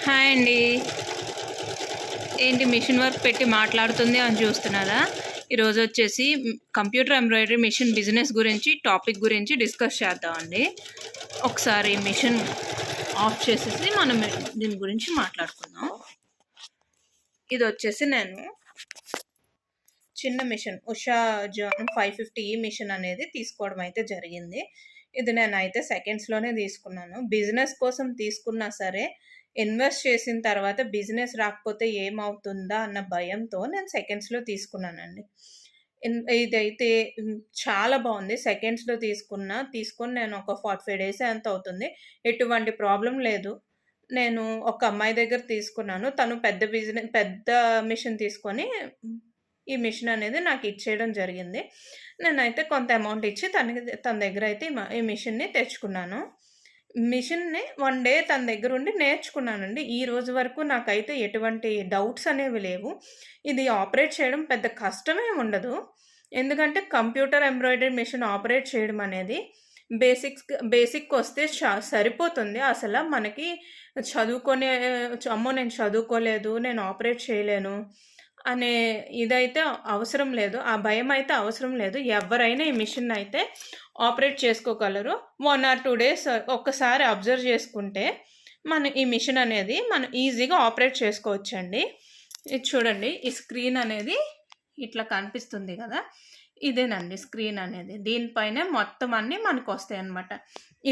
Hi అండి. ఏంటి machine work పెట్టి మాట్లాడుతుంది అని చూస్తున్నారా? ఈరోజు వచ్చేసి కంప్యూటర్ ఎంబ్రాయిడరీ మిషన్ బిజినెస్ గురించి టాపిక్ గురించి డిస్కస్ చేద్దామండి. ఒకసారి మిషన్ ఆఫ్ చేసేసి మనం దీని గురించి మాట్లాడుకుందాం. ఇది వచ్చేసి నేను చిన్న మిషన్ ఉషా జాన్ 550 మిషన్ అనేది తీసుకోవడం అయితే జరిగింది. ఇది నేనైతే సెకండ్స్లోనే తీసుకున్నాను. బిజినెస్ కోసం తీసుకున్నా సరే ఇన్వెస్ట్ చేసిన తర్వాత బిజినెస్ రాకపోతే ఏమవుతుందా అన్న భయంతో నేను సెకండ్స్లో తీసుకున్నానండి. ఇదైతే చాలా బాగుంది. సెకండ్స్లో తీసుకొని నేను ఒక 45 డేస్ ఎంత అవుతుంది. ఎటువంటి ప్రాబ్లం లేదు. నేను ఒక అమ్మాయి దగ్గర తీసుకున్నాను. తను పెద్ద మిషన్ తీసుకొని ఈ మిషన్ అనేది నాకు ఇచ్చేయడం జరిగింది. నేనైతే కొంత అమౌంట్ ఇచ్చి తన దగ్గర అయితే ఈ మిషన్‌ని తెచ్చుకున్నాను. మిషన్‌ని 1 డే తన దగ్గర ఉండి నేర్చుకున్నానండి. ఈ రోజు వరకు నాకైతే ఎటువంటి డౌట్స్ అనేవి లేవు. ఇది ఆపరేట్ చేయడం పెద్ద కష్టమేమి ఉండదు. ఎందుకంటే కంప్యూటర్ ఎంబ్రాయిడరీ మిషన్ ఆపరేట్ చేయడం అనేది బేసిక్ వస్తే సరిపోతుంది. అసల మనకి అమ్మో! నేను చదువుకోలేదు, నేను ఆపరేట్ చేయలేను అనే ఇదైతే అవసరం లేదు. ఆ భయం అయితే అవసరం లేదు. ఎవరైనా ఈ మిషన్ అయితే ఆపరేట్ చేసుకోగలరు. 1 ఆర్ 2 డేస్ ఒక్కసారి అబ్జర్వ్ చేసుకుంటే ఈ మిషన్ అనేది మనం ఈజీగా ఆపరేట్ చేసుకోవచ్చండి. ఇది చూడండి, ఈ స్క్రీన్ అనేది ఇట్లా కనిపిస్తుంది కదా, ఇదేనండి స్క్రీన్ అనేది. దీనిపైనే మొత్తం అన్నీ మనకు వస్తాయి అన్నమాట.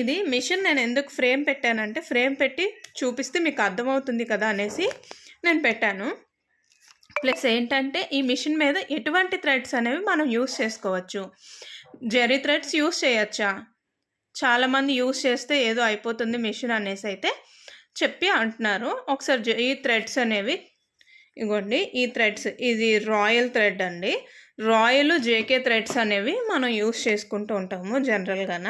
ఇది మిషన్ నేను ఎందుకు ఫ్రేమ్ పెట్టానంటే, ఫ్రేమ్ పెట్టి చూపిస్తే మీకు అర్థమవుతుంది కదా అనేసి నేను పెట్టాను. ప్లస్ ఏంటంటే ఈ మిషన్ మీద ఎటువంటి థ్రెడ్స్ అనేవి మనం యూస్ చేసుకోవచ్చు. జెరీ థ్రెడ్స్ యూస్ చేయొచ్చా? చాలామంది యూస్ చేస్తే ఏదో అయిపోతుంది మిషన్ అనేసి అయితే చెప్పి అంటున్నారు. ఒకసారి ఈ థ్రెడ్స్ అనేవి ఇగోండి, ఈ థ్రెడ్స్ ఇది రాయల్ థ్రెడ్ అండి. రాయల్ జేకే థ్రెడ్స్ అనేవి మనం యూస్ చేసుకుంటూ ఉంటాము జనరల్గాన.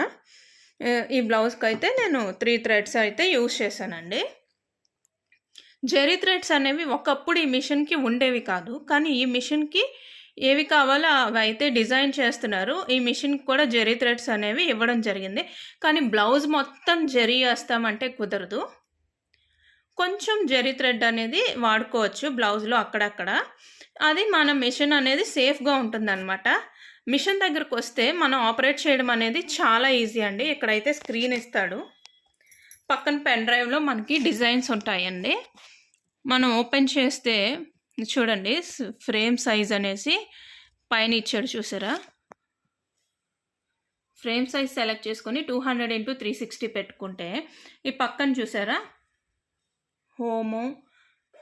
ఈ బ్లౌజ్కి అయితే నేను 3 థ్రెడ్స్ అయితే యూస్ చేశానండి. జెరీ థ్రెడ్స్ అనేవి ఒకప్పుడు ఈ మిషన్కి ఉండేవి కాదు, కానీ ఈ మిషన్కి ఏవి కావాలో అవి అయితే డిజైన్ చేస్తున్నారు. ఈ మిషన్కి కూడా జెరీ థ్రెడ్స్ అనేవి ఇవ్వడం జరిగింది. కానీ బ్లౌజ్ మొత్తం జెరీ వేస్తామంటే కుదరదు. కొంచెం జెరీ థ్రెడ్ అనేది వాడుకోవచ్చు బ్లౌజ్లో అక్కడక్కడ. అది మన మిషన్ అనేది సేఫ్గా ఉంటుందన్నమాట. మిషన్ దగ్గరకు వస్తే మనం ఆపరేట్ చేయడం అనేది చాలా ఈజీ అండి. ఇక్కడైతే స్క్రీన్ ఇస్తాడు, పక్కన పెన్ డ్రైవ్లో మనకి డిజైన్స్ ఉంటాయండి. మనం ఓపెన్ చేస్తే చూడండి, ఫ్రేమ్ సైజ్ అనేసి పైన ఇచ్చాడు చూసారా. ఫ్రేమ్ సైజ్ సెలెక్ట్ చేసుకొని 200x360 పెట్టుకుంటే ఈ పక్కన చూసారా హోము,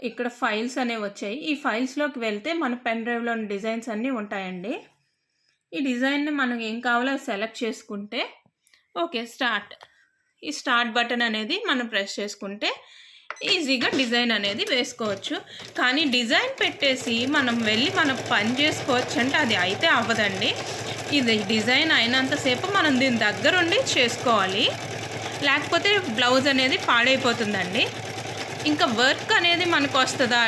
ఇక్కడ ఫైల్స్ అనేవి వచ్చాయి. ఈ ఫైల్స్లోకి వెళ్తే మన పెన్ డ్రైవ్లోని డిజైన్స్ అన్నీ ఉంటాయండి. ఈ డిజైన్ని మనం ఏం కావాలో సెలెక్ట్ చేసుకుంటే ఓకే ఈ స్టార్ట్ బటన్ అనేది మనం ప్రెస్ చేసుకుంటే ఈజీగా డిజైన్ అనేది వేసుకోవచ్చు. కానీ డిజైన్ పెట్టేసి మనం పని చేసుకోవచ్చు అంటే అది అయితే అవ్వదండి. ఇది డిజైన్ అయినంతసేపు మనం దీని దగ్గరుండి చేసుకోవాలి, లేకపోతే బ్లౌజ్ అనేది పాడైపోతుందండి. ఇంకా వర్క్ అనేది మనకు వస్తుందా?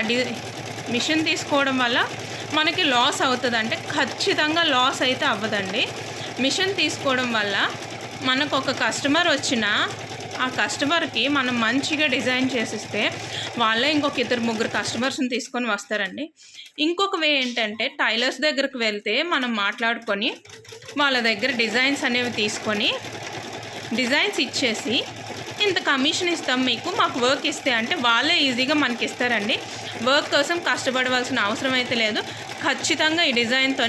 మిషన్ తీసుకోవడం వల్ల మనకి లాస్ అవుతుంది అంటే ఖచ్చితంగా లాస్ అయితే అవ్వదండి. మిషన్ తీసుకోవడం వల్ల మనకు ఒక కస్టమర్ వచ్చినా ఆ కస్టమర్కి మనం మంచిగా డిజైన్ చేసిస్తే వాళ్ళే ఇంకొక 2-3 కస్టమర్స్ని తీసుకొని వస్తారండి. ఇంకొక వే ఏంటంటే టైలర్స్ దగ్గరికి వెళ్తే మనం మాట్లాడుకొని వాళ్ళ దగ్గర డిజైన్స్ అనేవి తీసుకొని డిజైన్స్ ఇచ్చేసి ఇంత కమిషన్ ఇస్తాం మీకు, మాకు వర్క్ ఇస్తే అంటే వాళ్ళే ఈజీగా మనకి ఇస్తారండి. వర్క్ కోసం కష్టపడవలసిన అవసరం అయితే లేదు. ఖచ్చితంగా ఈ డిజైన్తో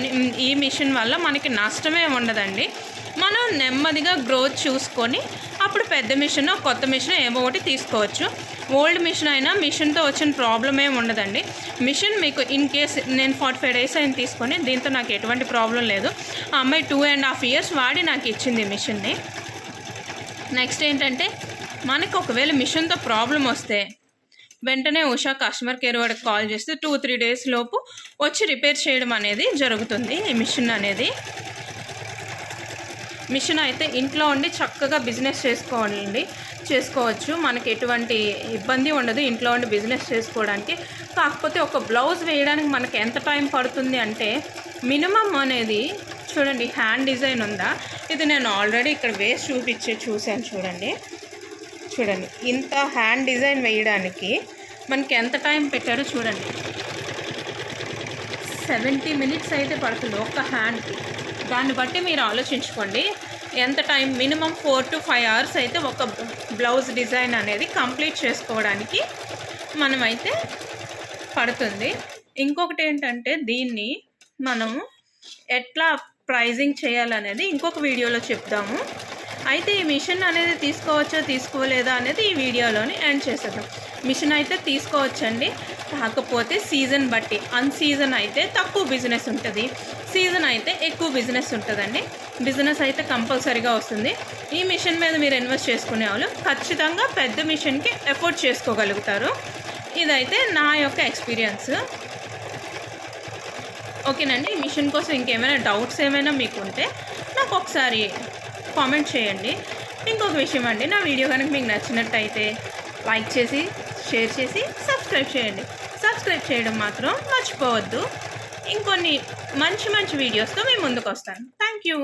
ఈ మిషన్ వల్ల మనకి నష్టమే ఉండదండి. మనం నెమ్మదిగా గ్రోత్ చూసుకొని అప్పుడు పెద్ద మిషన్ కొత్త మిషన్ ఏమో ఒకటి తీసుకోవచ్చు. ఓల్డ్ మిషన్ అయినా మిషన్తో వచ్చిన ప్రాబ్లం ఏమి ఉండదండి. మిషన్ మీకు ఇన్ కేస్ నేను 45 డేస్ అయిన తీసుకొని దీంతో నాకు ఎటువంటి ప్రాబ్లం లేదు. ఆ అమ్మాయి 2.5 years వాడి నాకు ఇచ్చింది మిషన్ని. నెక్స్ట్ ఏంటంటే మనకు ఒకవేళ మిషన్తో ప్రాబ్లం వస్తే వెంటనే ఉషా కస్టమర్ కేర్ వాడికి కాల్ చేస్తే 2-3 డేస్ లోపు వచ్చి రిపేర్ చేయడం అనేది జరుగుతుంది. ఈ మిషన్ అనేది మిషన్ అయితే ఇంట్లో ఉండి చక్కగా బిజినెస్ చేసుకోవచ్చు. మనకి ఎటువంటి ఇబ్బంది ఉండదు ఇంట్లో ఉండి బిజినెస్ చేసుకోవడానికి. కాకపోతే ఒక బ్లౌజ్ వేయడానికి మనకి ఎంత టైం పడుతుంది అంటే మినిమం అనేది చూడండి, హ్యాండ్ డిజైన్ ఉందా, ఇది నేను ఆల్రెడీ ఇక్కడ వేసి చూసాను చూడండి. ఇంత హ్యాండ్ డిజైన్ వేయడానికి మనకి ఎంత టైం పెట్టారో చూడండి. 70 మినిట్స్ అయితే పడుతుంది ఒక్క హ్యాండ్కి. దాన్ని బట్టి మీరు ఆలోచించుకోండి ఎంత టైం. మినిమం 4 to 5 అవర్స్ అయితే ఒక బ్లౌజ్ డిజైన్ అనేది కంప్లీట్ చేసుకోవడానికి మనమైతే పడుతుంది. ఇంకొకటి ఏంటంటే దీన్ని మనము ఎట్లా ప్రైజింగ్ చేయాలనేది ఇంకొక వీడియోలో చెప్దాము. అయితే ఈ మిషన్ అనేది తీసుకోవచ్చో తీసుకోలేదా అనేది ఈ వీడియోలోని ఎండ్ చేసేద్దాం. మిషన్ అయితే తీసుకోవచ్చండి, కాకపోతే సీజన్ బట్టి. అన్సీజన్ అయితే తక్కువ బిజినెస్ ఉంటుంది, సీజన్ అయితే ఎక్కువ బిజినెస్ ఉంటుందండి. బిజినెస్ అయితే కంపల్సరీగా వస్తుంది. ఈ మిషన్ మీద మీరు ఇన్వెస్ట్ చేసుకునే వాళ్ళు ఖచ్చితంగా పెద్ద మిషన్కి ఎఫోర్డ్ చేసుకోగలుగుతారు. ఇదైతే నా యొక్క ఎక్స్పీరియన్స్. ఓకేనండి. ఈ మిషన్ కోసం ఇంకేమైనా డౌట్స్ ఏమైనా మీకు ఉంటే నాకు ఒకసారి కామెంట్ చేయండి. ఇంకొక విషయం అండి, నా వీడియో కనుక మీకు నచ్చినట్టయితే లైక్ చేసి, షేర్ చేసి, సబ్స్క్రైబ్ చేయండి. సబ్స్క్రైబ్ చేయడం మాత్రం మర్చిపోవద్దు. ఇంకొన్ని మంచి వీడియోస్తో మేము ముందుకు వస్తాను. Thank you.